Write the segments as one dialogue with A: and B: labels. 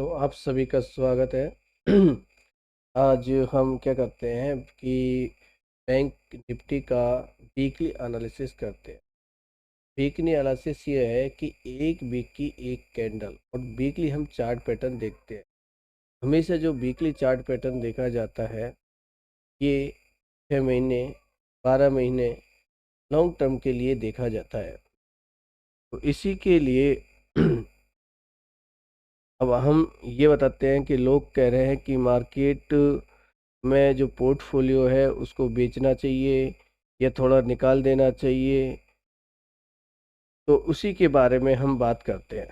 A: तो आप सभी का स्वागत है। आज हम क्या करते हैं कि बैंक निफ्टी का वीकली एनालिसिस करते हैं। वीकली एनालिसिस ये है कि एक वीक की एक कैंडल और वीकली हम चार्ट पैटर्न देखते हैं। हमेशा जो वीकली चार्ट पैटर्न देखा जाता है ये 6 महीने 12 महीने लॉन्ग टर्म के लिए देखा जाता है। तो इसी के लिए अब हम ये बताते हैं कि लोग कह रहे हैं कि मार्केट में जो पोर्टफोलियो है उसको बेचना चाहिए या थोड़ा निकाल देना चाहिए। तो उसी के बारे में हम बात करते हैं।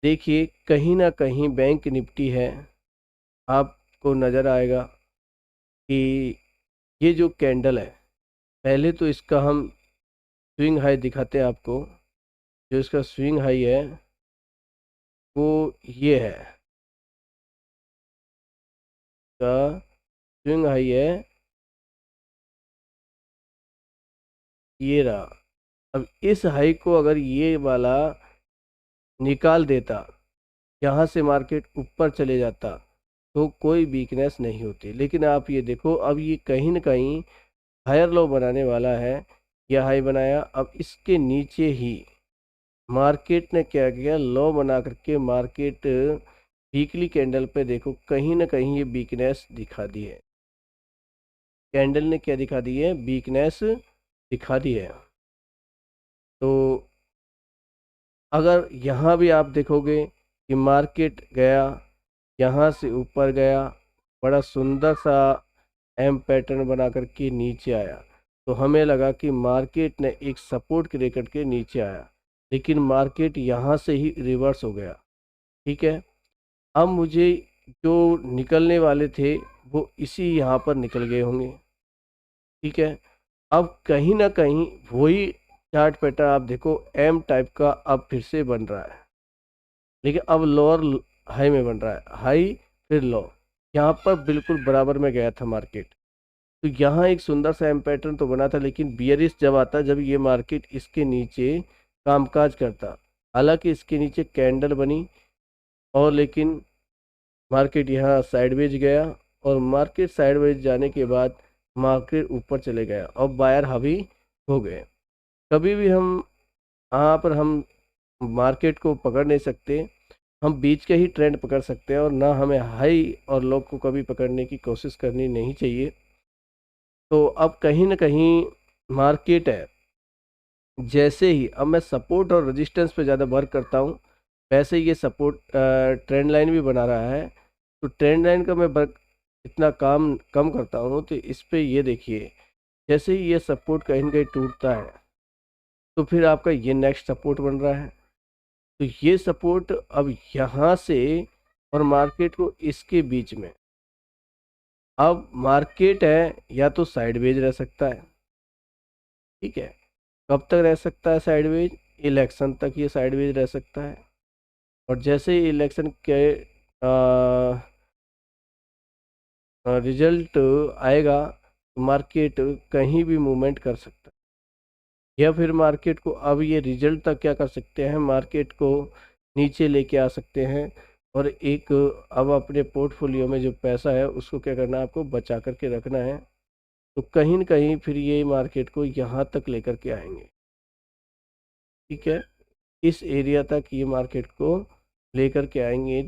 A: देखिए, कहीं ना कहीं बैंक निफ्टी है, आपको नज़र आएगा कि ये जो कैंडल है, पहले तो इसका हम स्विंग हाई दिखाते हैं आपको। जो इसका स्विंग हाई है वो ये है, का स्विंग हाई है ये रहा। अब इस हाई को अगर ये वाला निकाल देता, यहाँ से मार्केट ऊपर चले जाता तो कोई वीकनेस नहीं होती। लेकिन आप ये देखो, अब ये कहीं ना कहीं हायर लो बनाने वाला है। यह हाई बनाया, अब इसके नीचे ही मार्केट ने क्या किया, लो बना करके मार्केट वीकली कैंडल पे देखो कहीं ना कहीं ये वीकनेस दिखा दी है। कैंडल ने क्या दिखा दी है, वीकनेस दिखा दी है। तो अगर यहाँ भी आप देखोगे कि मार्केट गया, यहाँ से ऊपर गया, बड़ा सुंदर सा एम पैटर्न बना करके नीचे आया, तो हमें लगा कि मार्केट ने एक सपोर्ट क्रिएट करके नीचे आया, लेकिन मार्केट यहाँ से ही रिवर्स हो गया। ठीक है, अब मुझे जो निकलने वाले थे वो इसी यहाँ पर निकल गए होंगे। ठीक है, अब कहीं ना कहीं वही चार्ट पैटर्न आप देखो, एम टाइप का अब फिर से बन रहा है, लेकिन अब लोअर हाई में बन रहा है, हाई फिर लो। यहाँ पर बिल्कुल बराबर में गया था मार्केट। तो यहाँ एक सुंदर सा एम पैटर्न तो बना था, लेकिन बियरिश जब आता, जब ये मार्केट इसके नीचे कामकाज करता। हालांकि इसके नीचे कैंडल बनी और लेकिन मार्केट यहाँ साइडवेज गया, और मार्केट साइडवेज जाने के बाद मार्केट ऊपर चले गया और बायर हावी हो गए। कभी भी हम यहाँ पर हम मार्केट को पकड़ नहीं सकते, हम बीच के ही ट्रेंड पकड़ सकते हैं, और ना हमें हाई और लो को कभी पकड़ने की कोशिश करनी नहीं चाहिए। तो अब कहीं ना कहीं मार्केट है, जैसे ही अब मैं सपोर्ट और रेजिस्टेंस पे ज़्यादा वर्क करता हूँ, वैसे ही ये सपोर्ट ट्रेंड लाइन भी बना रहा है। तो ट्रेंड लाइन का मैं वर्क इतना काम कम करता हूँ, तो इस पे ये देखिए, जैसे ही ये सपोर्ट कहीं ना कहीं टूटता है तो फिर आपका ये नेक्स्ट सपोर्ट बन रहा है। तो ये सपोर्ट अब यहाँ से और मार्केट को इसके बीच में, अब मार्केट है या तो साइडवेज रह सकता है। ठीक है, कब तक रह सकता है साइडवेज, इलेक्शन तक ये साइडवेज रह सकता है। और जैसे ही इलेक्शन के रिजल्ट आएगा, मार्केट कहीं भी मूवमेंट कर सकता है, या फिर मार्केट को अब ये रिजल्ट तक क्या कर सकते हैं, मार्केट को नीचे लेके आ सकते हैं। और एक अब अपने पोर्टफोलियो में जो पैसा है उसको क्या करना है, आपको बचा करके रखना है। तो कहीं न कहीं फिर ये मार्केट को यहाँ तक लेकर के आएंगे। ठीक है, इस एरिया तक ये मार्केट को लेकर के आएंगे।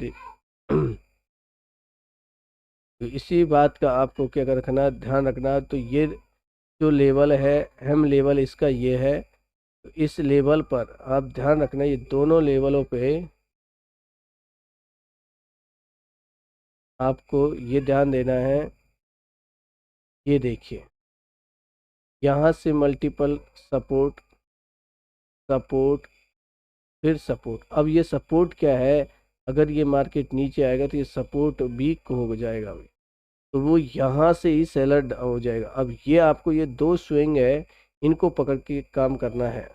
A: तो इसी बात का आपको क्या रखना, ध्यान रखना। तो ये जो लेवल है, अहम लेवल इसका ये है। तो इस लेवल पर आप ध्यान रखना, ये दोनों लेवलों पे आपको ये ध्यान देना है। ये देखिए, यहाँ से मल्टीपल सपोर्ट, सपोर्ट, फिर सपोर्ट। अब ये सपोर्ट क्या है, अगर ये मार्केट नीचे आएगा तो ये सपोर्ट वीक हो जाएगा, तो वो यहाँ से ही सेलर हो जाएगा। अब ये आपको ये दो स्विंग है, इनको पकड़ के काम करना है।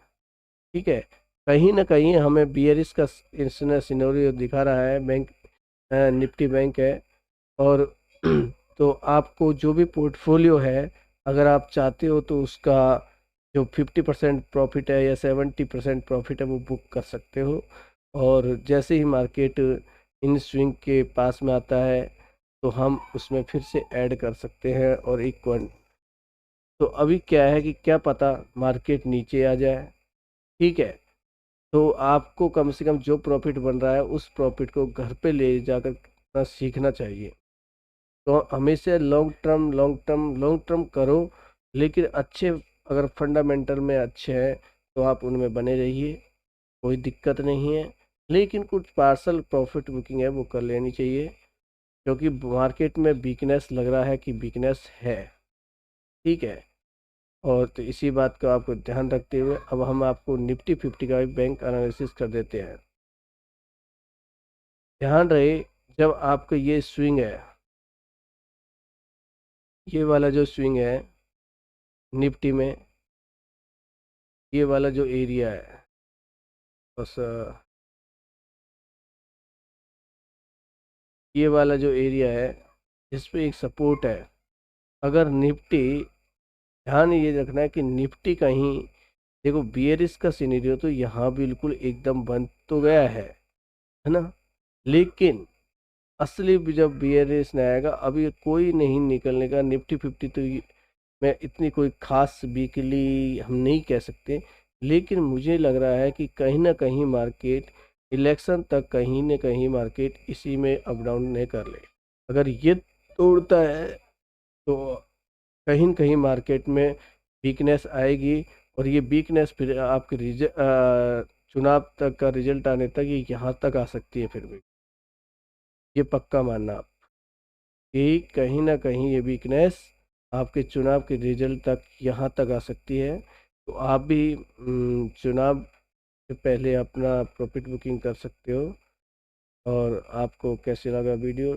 A: ठीक है, कहीं ना कहीं हमें बियरिश का सिनेरियो दिखा रहा है, बैंक निफ्टी बैंक है। और तो आपको जो भी पोर्टफोलियो है, अगर आप चाहते हो तो उसका जो 50% प्रॉफिट है या 70% प्रॉफिट है वो बुक कर सकते हो। और जैसे ही मार्केट इन स्विंग के पास में आता है तो हम उसमें फिर से ऐड कर सकते हैं और एक तो अभी क्या है कि क्या पता मार्केट नीचे आ जाए, ठीक है। तो आपको कम से कम जो प्रॉफिट बन रहा है उस प्रॉफिट को घर पे ले जाकर अपना सीखना चाहिए। तो हमेशा लॉन्ग टर्म करो, लेकिन अच्छे अगर फंडामेंटल में अच्छे हैं तो आप उनमें बने रहिए, कोई दिक्कत नहीं है। लेकिन कुछ पार्सल प्रॉफिट बुकिंग है वो कर लेनी चाहिए, क्योंकि मार्केट में वीकनेस लग रहा है कि वीकनेस है, ठीक है। और तो इसी बात को आपको ध्यान रखते हुए अब हम आपको निफ्टी 50 का भी बैंक एनालिसिस कर देते हैं। ध्यान रहे, जब आपका ये स्विंग है, ये वाला जो स्विंग है निफ्टी में, ये वाला जो एरिया है बस, ये वाला जो एरिया है इस पे एक सपोर्ट है। अगर निफ्टी, ध्यान ये रखना है कि निफ्टी कहीं, देखो बियरिश का सिनेरियो तो यहाँ बिल्कुल एकदम बन तो गया है ना, लेकिन असली जब बियरिश नहीं आएगा अभी कोई नहीं निकलने का। निफ्टी 50 तो मैं इतनी कोई खास वीकली हम नहीं कह सकते, लेकिन मुझे लग रहा है कि कहीं ना कहीं मार्केट इलेक्शन तक कहीं ना कहीं मार्केट इसी में अप डाउन नहीं कर ले। अगर ये तोड़ता है तो कहीं न कहीं मार्केट में वीकनेस आएगी, और ये वीकनेस फिर आपके चुनाव तक का रिजल्ट आने तक ये यहाँ तक आ सकती है फिर भी, ये पक्का मानना आप कि कहीं ना कहीं ये वीकनेस आपके चुनाव के रिजल्ट तक यहाँ तक आ सकती है। तो आप भी चुनाव से पहले अपना प्रॉफिट बुकिंग कर सकते हो। और आपको कैसे लगा वीडियो?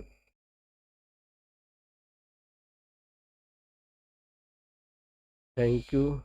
A: Thank you.